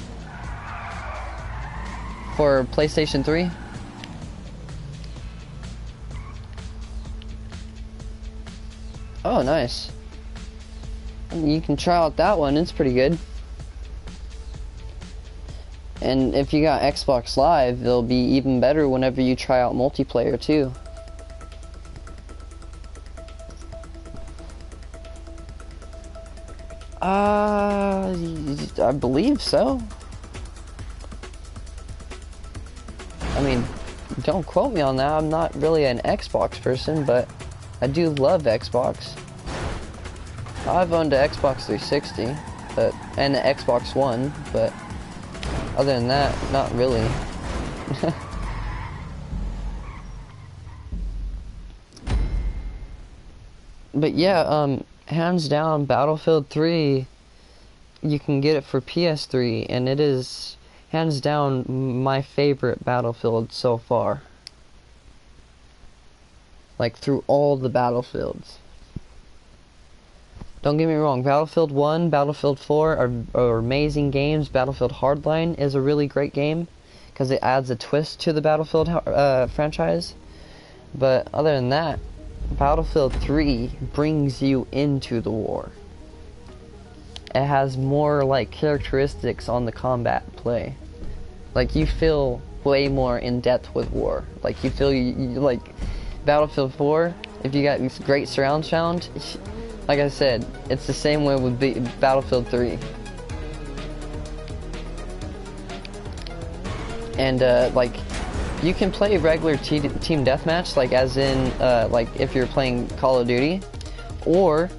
for PlayStation 3. Oh, nice. You can try out that one, it's pretty good. And if you got Xbox Live, it'll be even better whenever you try out multiplayer too. I believe so. I mean, don't quote me on that. I'm not really an Xbox person, but I do love Xbox. I've owned an Xbox 360, and an Xbox One, but other than that, not really. But yeah, hands down, Battlefield 3, you can get it for PS3, and it is hands down my favorite Battlefield so far. Like, through all the Battlefields. Don't get me wrong, Battlefield 1, Battlefield 4 are amazing games. Battlefield Hardline is a really great game, because it adds a twist to the Battlefield franchise. But other than that, Battlefield 3 brings you into the war. It has more, like, characteristics on the combat play. Like, you feel way more in depth with war. Like, you feel, like, Battlefield 4, if you got this great surround sound, like I said, it's the same way with Battlefield 3. And, like, you can play regular team deathmatch, like, as in, like, if you're playing Call of Duty, or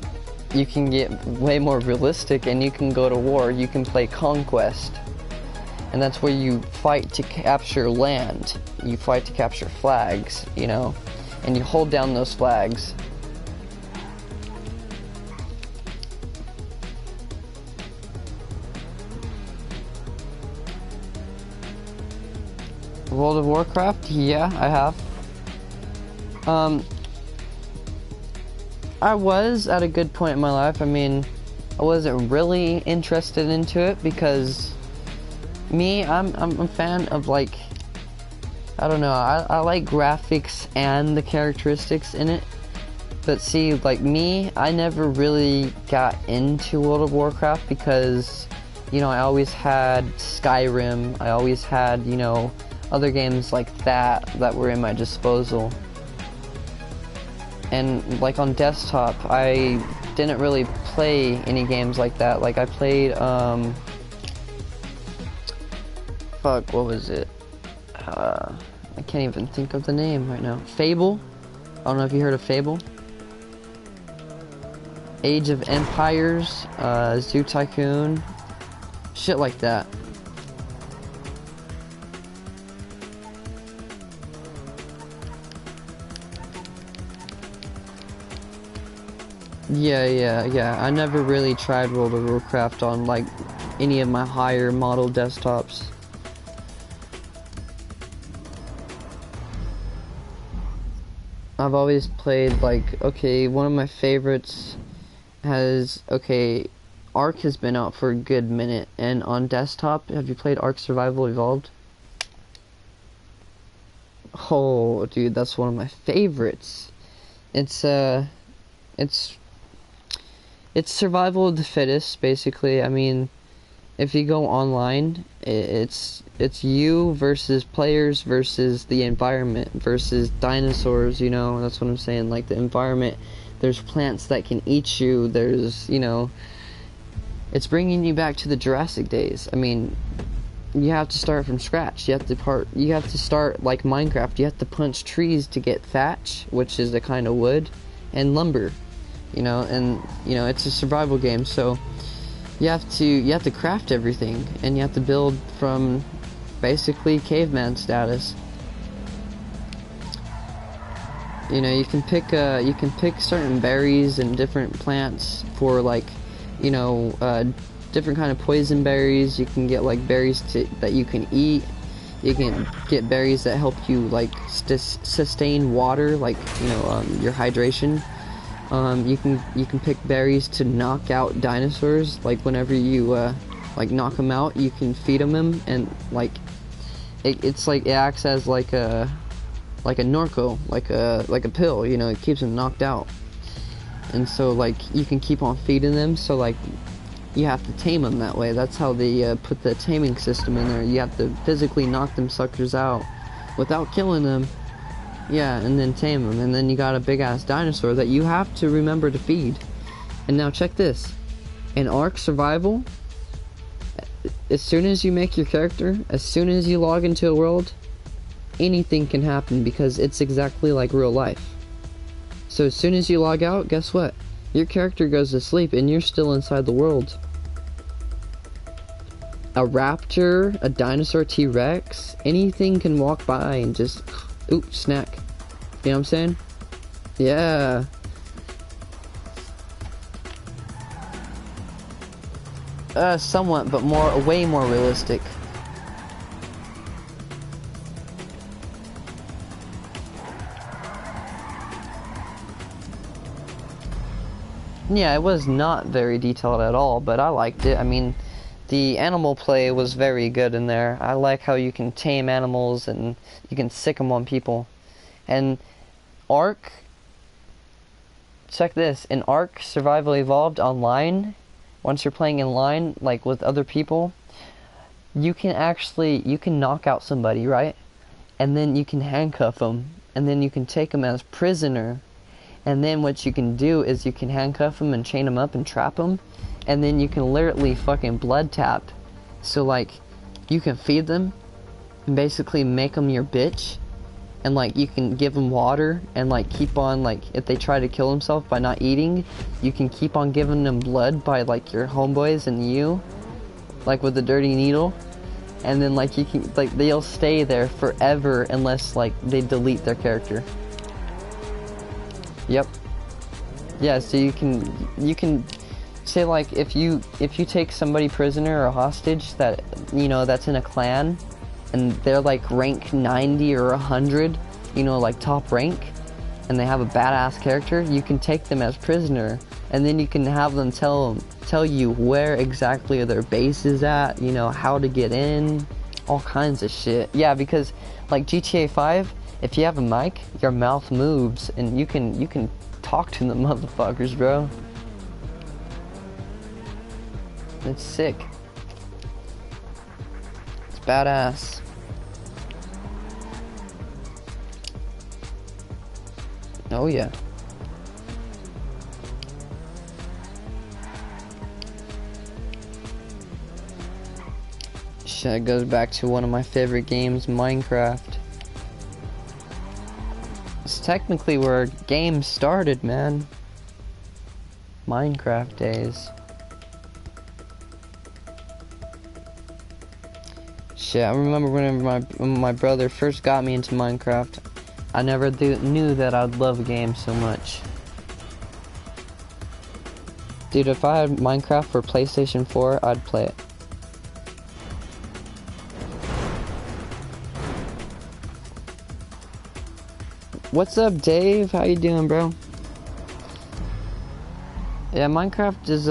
you can get way more realistic and you can go to war. You can play Conquest. and that's where you fight to capture land. You fight to capture flags, you know, and you hold down those flags. World of Warcraft? Yeah, I have. I was at a good point in my life. I mean, I wasn't really interested into it because I'm a fan of, like, I don't know, I like graphics and the characteristics in it. But see, like me, I never really got into World of Warcraft because, you know, I always had Skyrim, I always had, you know, other games like that were in my disposal. And like on desktop, I didn't really play any games like that. Like I played, fuck, what was it? I can't even think of the name right now. Fable? I don't know if you heard of Fable. Age of Empires, Zoo Tycoon, shit like that. Yeah. I never really tried World of Warcraft on like any of my higher model desktops. I've always played like, okay, one of my favorites has, okay, Ark has been out for a good minute, and on desktop, have you played Ark Survival Evolved? Oh, dude, that's one of my favorites. It's survival of the fittest, basically. I mean, if you go online, it's you versus players versus the environment versus dinosaurs, you know, that's what I'm saying. Like, the environment, there's plants that can eat you, there's, you know, it's bringing you back to the Jurassic days. I mean, you have to start from scratch. You have to start like Minecraft. You have to punch trees to get thatch, which is a kind of wood, and lumber, you know, and, you know, it's a survival game, so you have to craft everything, and you have to build from basically caveman status. You know, you can pick certain berries and different plants for, like, you know, different kind of poison berries. You can get like berries that you can eat. You can get berries that help you like sustain water, like, you know, your hydration. You can pick berries to knock out dinosaurs. Like whenever you like knock them out, you can feed them, and like it's like it acts as like a Norco, like a pill. You know, it keeps them knocked out. And so like you can keep on feeding them. So like you have to tame them that way. That's how they put the taming system in there. You have to physically knock them suckers out without killing them. Yeah, and then tame them, and then you got a big ass dinosaur that you have to remember to feed. And now check this. In Ark Survival, as soon as you make your character, as soon as you log into a world, anything can happen because it's exactly like real life. So as soon as you log out, guess what? Your character goes to sleep and you're still inside the world. A raptor, a dinosaur, T-Rex, anything can walk by and just, oops, snack. You know what I'm saying? Yeah. Somewhat, but way more realistic. Yeah, it was not very detailed at all, but I liked it. I mean, the animal play was very good in there. I like how you can tame animals and you can sick them on people. And Ark, check this, in Ark Survival Evolved online, once you're playing in line, like with other people, you can knock out somebody, right? And then you can handcuff them, and then you can take them as prisoner. And then what you can do is you can handcuff them and chain them up and trap them. And then you can literally fucking blood tap. So like, you can feed them and basically make them your bitch. And like, you can give them water and like keep on, like, if they try to kill themselves by not eating, you can keep on giving them blood by like your homeboys and you. Like with the dirty needle. and then like you can like they'll stay there forever unless like they delete their character. Yep. Yeah, so you can say like if you take somebody prisoner or hostage that that's in a clan and they're like rank 90 or 100, like top rank, and they have a badass character, you can take them as prisoner, and then you can have them tell you where exactly their base is at, how to get in, all kinds of shit. Yeah, because like GTA 5, if you have a mic, your mouth moves and you can talk to the motherfuckers, bro. It's sick. It's badass. Oh yeah. Shit, it goes back to one of my favorite games, Minecraft. It's technically where games started, man. Minecraft days. Shit, I remember when my brother first got me into Minecraft, I never knew that I'd love a game so much. Dude, if I had Minecraft for PlayStation 4, I'd play it. What's up, Dave? How you doing, bro? Yeah, Minecraft is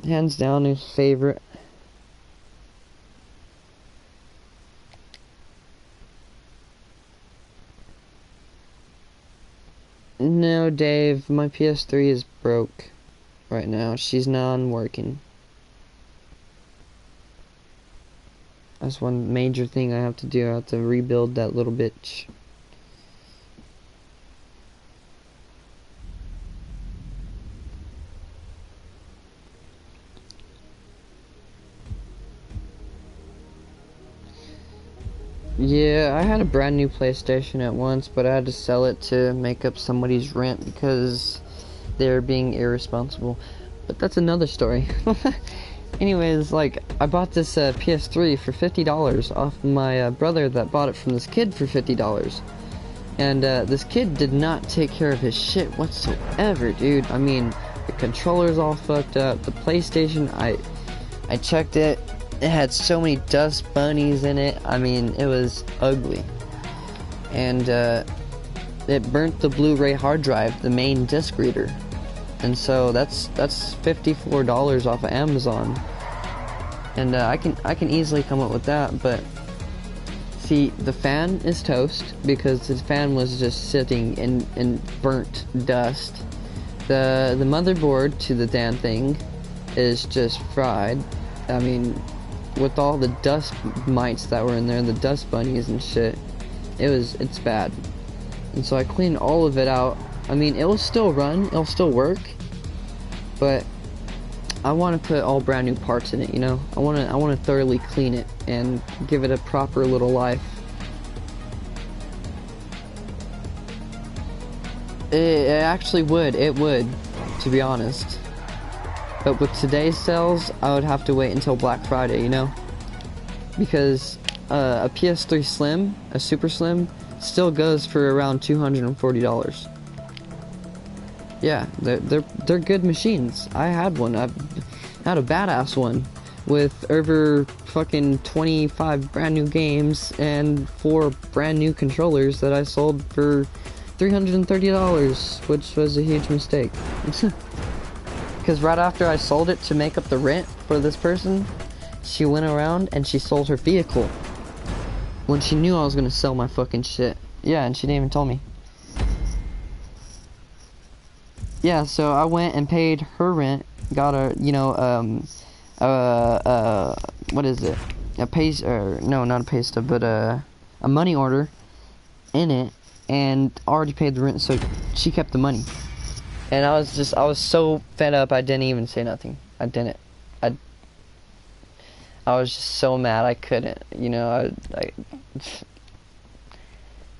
hands down his favorite. No, Dave, my PS3 is broke right now. She's non-working. That's one major thing I have to do. I have to rebuild that little bitch. Yeah, I had a brand new PlayStation at once, but I had to sell it to make up somebody's rent because they're being irresponsible. But that's another story. Anyways, like, I bought this PS3 for $50 off my brother that bought it from this kid for $50. And this kid did not take care of his shit whatsoever, dude. I mean, the controller's all fucked up. The PlayStation, I checked it. It had so many dust bunnies in it. I mean, it was ugly. And it burnt the Blu-ray hard drive, the main disc reader. And so that's $54 off of Amazon. And I can easily come up with that, but see, the fan is toast because the fan was just sitting in burnt dust. The motherboard to the damn thing is just fried. I mean, with all the dust mites that were in there, the dust bunnies and shit, it's bad. And so I cleaned all of it out. I mean, it will still run, it'll still work, but I want to put all brand new parts in it, I want to thoroughly clean it and give it a proper little life. It actually would, to be honest. But with today's sales, I would have to wait until Black Friday, because a PS3 Slim, a Super Slim, still goes for around $240. Yeah, they're good machines. I had one. I had a badass one with over fucking 25 brand new games and 4 brand new controllers that I sold for $330, which was a huge mistake. Because right after I sold it to make up the rent for this person, she went around and she sold her vehicle when she knew I was gonna sell my fucking shit. Yeah, and she didn't even tell me. Yeah, so I went and paid her rent, got a, what is it? No, not a pay stub, but a money order in it, and already paid the rent, so she kept the money. And I was so fed up, I didn't even say nothing. I was just so mad I couldn't,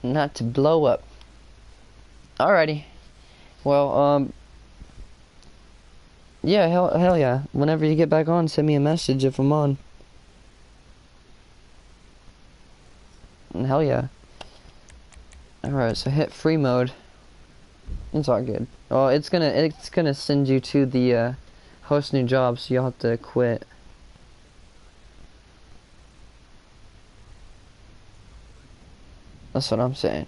not to blow up. Alrighty. Well, Yeah, hell yeah. Whenever you get back on, send me a message if I'm on. And hell yeah. Alright, so hit free mode. It's all good. Oh, it's gonna send you to the host new job, so you'll have to quit. That's what I'm saying.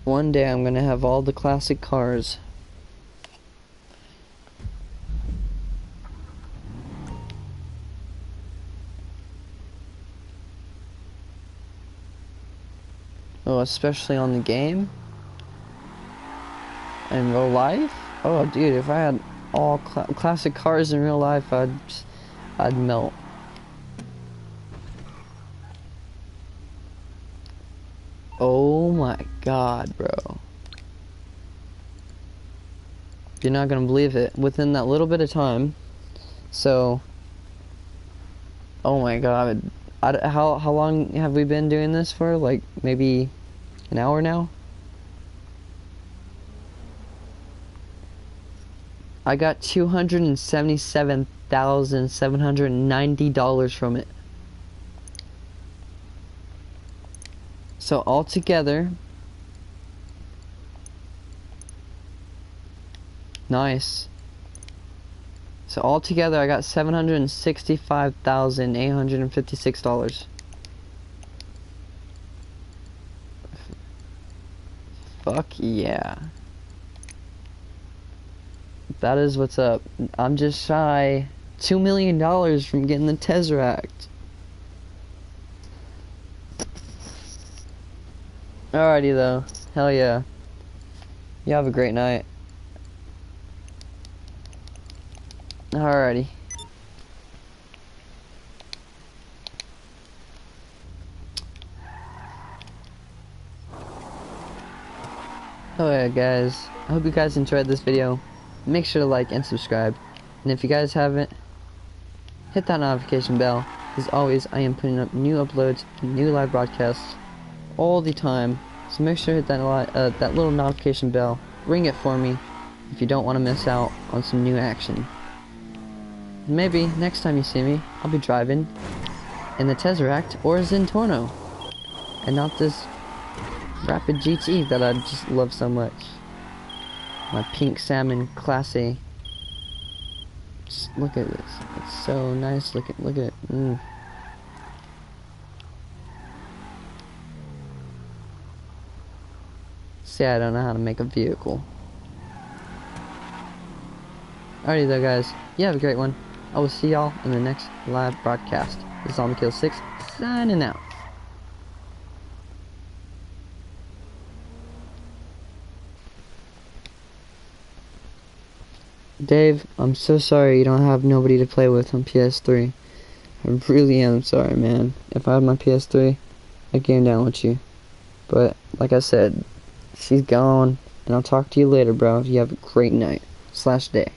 One day I'm gonna have all the classic cars. Oh, especially on the game? In real life? Oh, dude, if I had all classic cars in real life, I'd melt. Oh my god, bro. You're not gonna believe it. Within that little bit of time, so... Oh my god. How long have we been doing this for? Like, maybe an hour now? I got $277,790 from it. So altogether, nice. So altogether, I got $765,856. Fuck yeah. That is what's up. I'm just shy $2 million from getting the Tesseract. Alrighty though. Hell yeah. You have a great night. Alrighty. Alright guys, I hope you guys enjoyed this video. Make sure to like and subscribe. And if you guys haven't, hit that notification bell. As always, I am putting up new uploads and new live broadcasts all the time. So make sure to hit that little notification bell. Ring it for me if you don't want to miss out on some new action. Maybe next time you see me, I'll be driving in the Tesseract or Zentorno, and not this Rapid GT that I just love so much. My pink salmon Class A. Just look at this. It's so nice. Look at it. See, I don't know how to make a vehicle. Alrighty though guys, you have a great one. I will see y'all in the next live broadcast. This is ZombieKill6 signing out. Dave, I'm so sorry you don't have nobody to play with on PS3. I really am sorry, man. If I had my PS3, I'd game down with you. But, like I said, she's gone, and I'll talk to you later, bro. You have a great night / day.